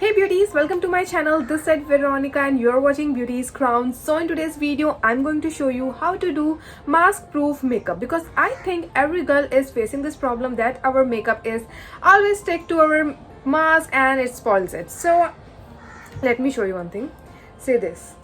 Hey beauties, welcome to my channel. This is Veronica and you're watching Beauties Crown. So in today's video, I'm going to show you how to do mask proof makeup because I think every girl is facing this problem that our makeup is always stick to our mask and it spoils it. So let me show you one thing. Say this.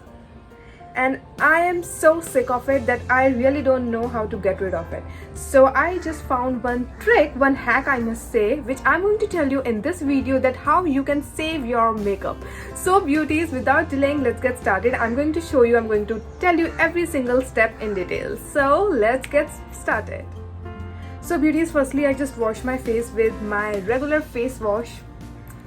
And I am so sick of it that I really don't know how to get rid of it. So I just found one trick, one hack I must say, which I'm going to tell you in this video, that how you can save your makeup. So beauties, without delaying, let's get started. I'm going to show you, I'm going to tell you every single step in detail. So let's get started. So beauties, firstly I just wash my face with my regular face wash.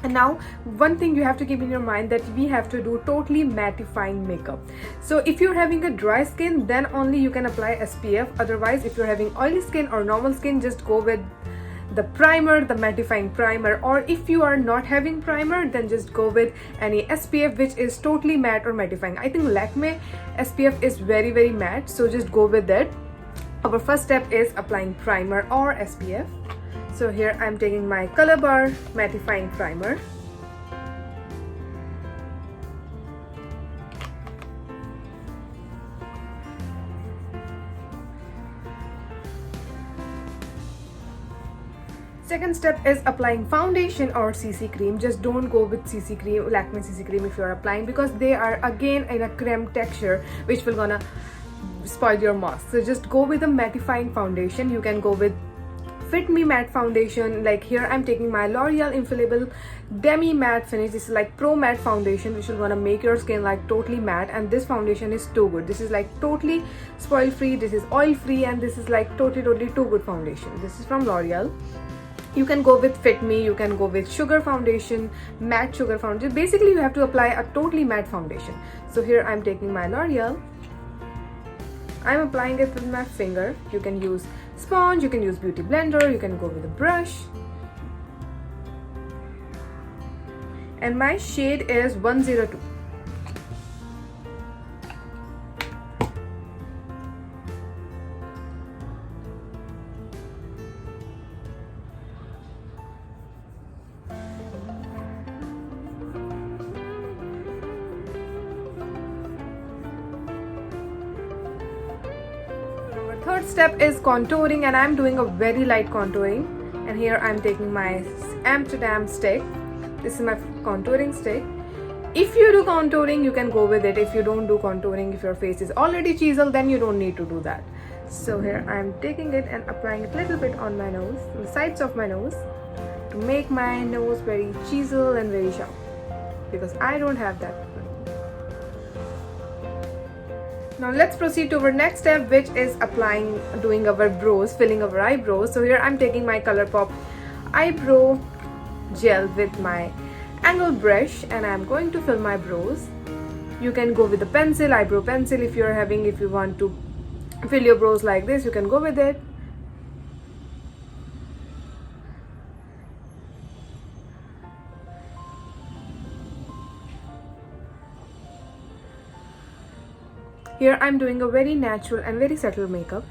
And now one thing you have to keep in your mind, that we have to do totally mattifying makeup. So if you're having a dry skin, then only you can apply SPF. Otherwise, if you're having oily skin or normal skin, just go with the primer, the mattifying primer. Or if you are not having primer, then just go with any SPF which is totally matte or mattifying. I think Lakme SPF is very matte, so just go with that. Our first step is applying primer or SPF. So here I'm taking my Color Bar mattifying primer. Second step is applying foundation or CC cream. Just don't go with CC cream, Lakme CC cream if you're applying, because they are again in a creme texture which will gonna spoil your mask. So just go with a mattifying foundation. You can go with Fit Me matte foundation. Like here I'm taking my L'Oreal Infallible Demi Matte Finish. This is like pro matte foundation which will gonna make your skin like totally matte, and this foundation is too good. This is like totally spoil free, this is oil free, and this is like totally too good foundation. This is from L'Oreal. You can go with Fit Me, you can go with Sugar foundation, matte sugar foundation. Basically you have to apply a totally matte foundation. So here I'm taking my L'Oreal. I'm applying it with my finger. You can use sponge, you can use beauty blender, you can go with a brush. And my shade is 102. Third step is contouring, and I'm doing a very light contouring. And here I'm taking my Amsterdam stick. This is my contouring stick. If you do contouring, you can go with it. If you don't do contouring, if your face is already chiseled, then you don't need to do that. So here I'm taking it and applying it a little bit on my nose, on the sides of my nose, to make my nose very chiseled and very sharp, because I don't have that. Now let's proceed to our next step, which is doing our brows, filling our eyebrows. So here I'm taking my ColourPop eyebrow gel with my angle brush, and I'm going to fill my brows. You can go with a pencil, eyebrow pencil, if you want to fill your brows like this, you can go with it. Here I'm doing a very natural and very subtle makeup.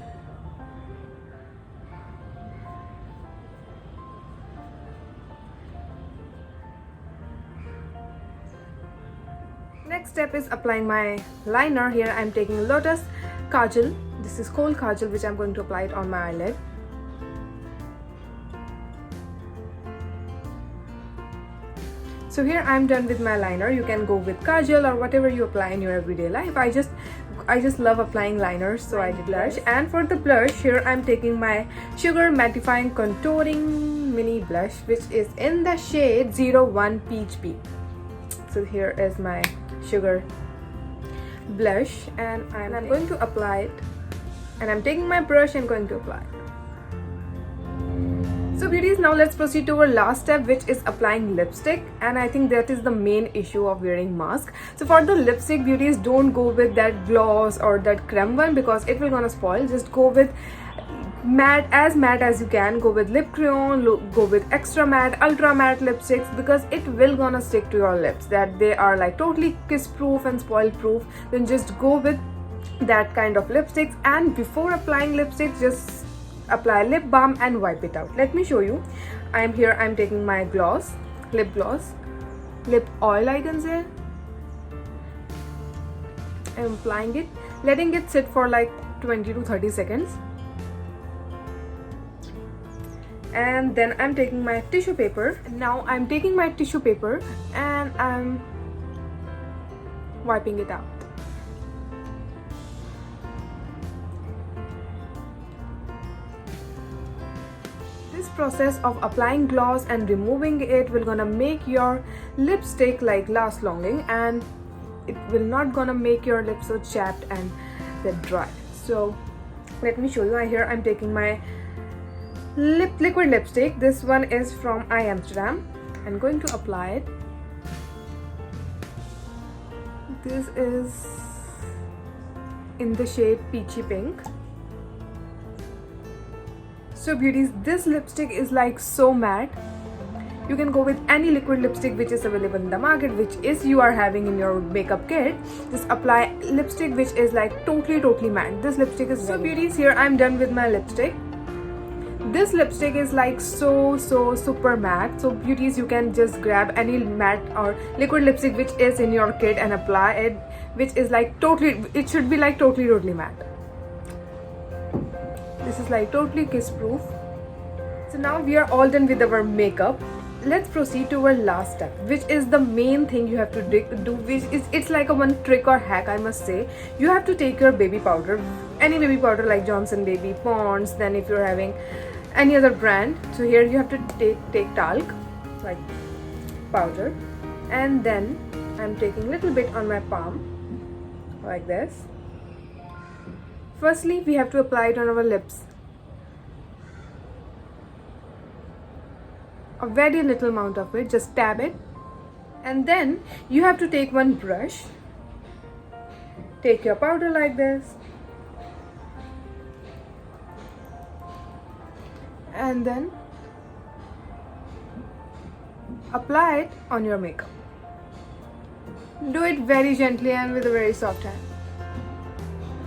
Next step is applying my liner. Here I'm taking Lotus Kajal. This is cold Kajal which I'm going to apply it on my eyelid. So here I'm done with my liner. You can go with kajal or whatever you apply in your everyday life. I just love applying liners, so I did blush. And for the blush, here I'm taking my Sugar Mattifying Contouring Mini Blush, which is in the shade 01 Peach Pea. So here is my Sugar blush, and I'm going to apply it. And I'm taking my brush and going to apply it. So beauties, now let's proceed to our last step, which is applying lipstick, and I think that is the main issue of wearing mask. So for the lipstick, beauties, don't go with that gloss or that creme one, because it will gonna spoil. Just go with matte as you can. Go with lip crayon, go with extra matte, ultra matte lipsticks, because it will gonna stick to your lips, that they are like totally kiss proof and spoil proof. Then just go with that kind of lipsticks, and before applying lipsticks, just apply lip balm and wipe it out. Let me show you. I'm taking my gloss, lip gloss. lip oil, I can say. I'm applying it, letting it sit for like 20 to 30 seconds. And then I'm taking my tissue paper. Now I'm taking my tissue paper and I'm wiping it out. This process of applying gloss and removing it will gonna make your lipstick like last longing, and it will not gonna make your lips so chapped and then dry. So let me show you. Here I'm taking my liquid lipstick. This one is from I Amsterdam. I'm going to apply it. This is in the shade Peachy Pink. So beauties, this lipstick is like so matte. You can go with any liquid lipstick which is available in the market, which is you are having in your makeup kit. Just apply lipstick which is like totally matte. This lipstick is so beauties. Here I'm done with my lipstick. This lipstick is like so super matte. So beauties, you can just grab any matte or liquid lipstick which is in your kit and apply it, which is like totally, it should be like totally matte. This is like totally kiss proof. So now we are all done with our makeup. Let's proceed to our last step, which is the main thing you have to do, which is, it's like a one trick or hack, I must say. You have to take your baby powder, any baby powder like Johnson Baby, Pond's, then if you're having any other brand. So here you have to take talc, like powder, and then I'm taking little bit on my palm, like this. Firstly, we have to apply it on our lips. A very little amount of it, just tap it. And then you have to take one brush, take your powder like this, and then apply it on your makeup. Do it very gently and with a very soft hand,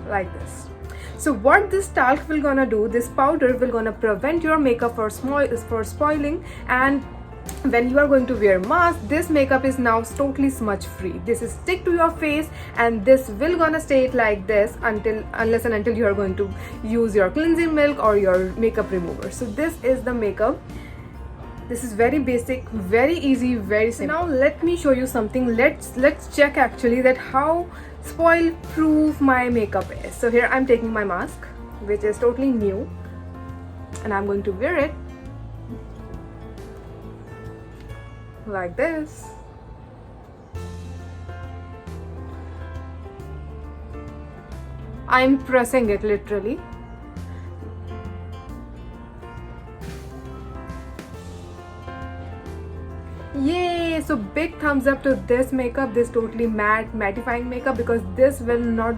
like this. So what this talc will gonna do, this powder will gonna prevent your makeup for spoiling, and when you are going to wear mask, this makeup is now totally smudge free. This is stick to your face, and this will gonna stay like this unless and until you are going to use your cleansing milk or your makeup remover. So this is the makeup. This is very basic, very easy, very simple. Now let me show you something. Let's check actually that how spoil proof my makeup is. So here I'm taking my mask, which is totally new, and I'm going to wear it like this. I'm pressing it literally. Yay! So big thumbs up to this makeup, this totally mattifying makeup, because this will not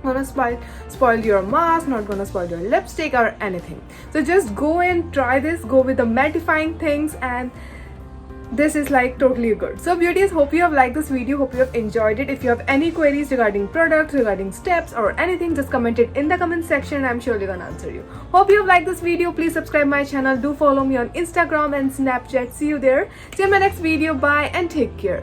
gonna spoil your mask, not gonna spoil your lipstick or anything. So just go and try this, go with the mattifying things, and this is like totally good. So beauties, hope you have liked this video, hope you have enjoyed it. If you have any queries regarding products, regarding steps or anything, just comment it in the comment section. I'm surely gonna answer you. Hope you have liked this video. Please subscribe my channel, do follow me on Instagram and Snapchat. See you there. See you in my next video. Bye and take care.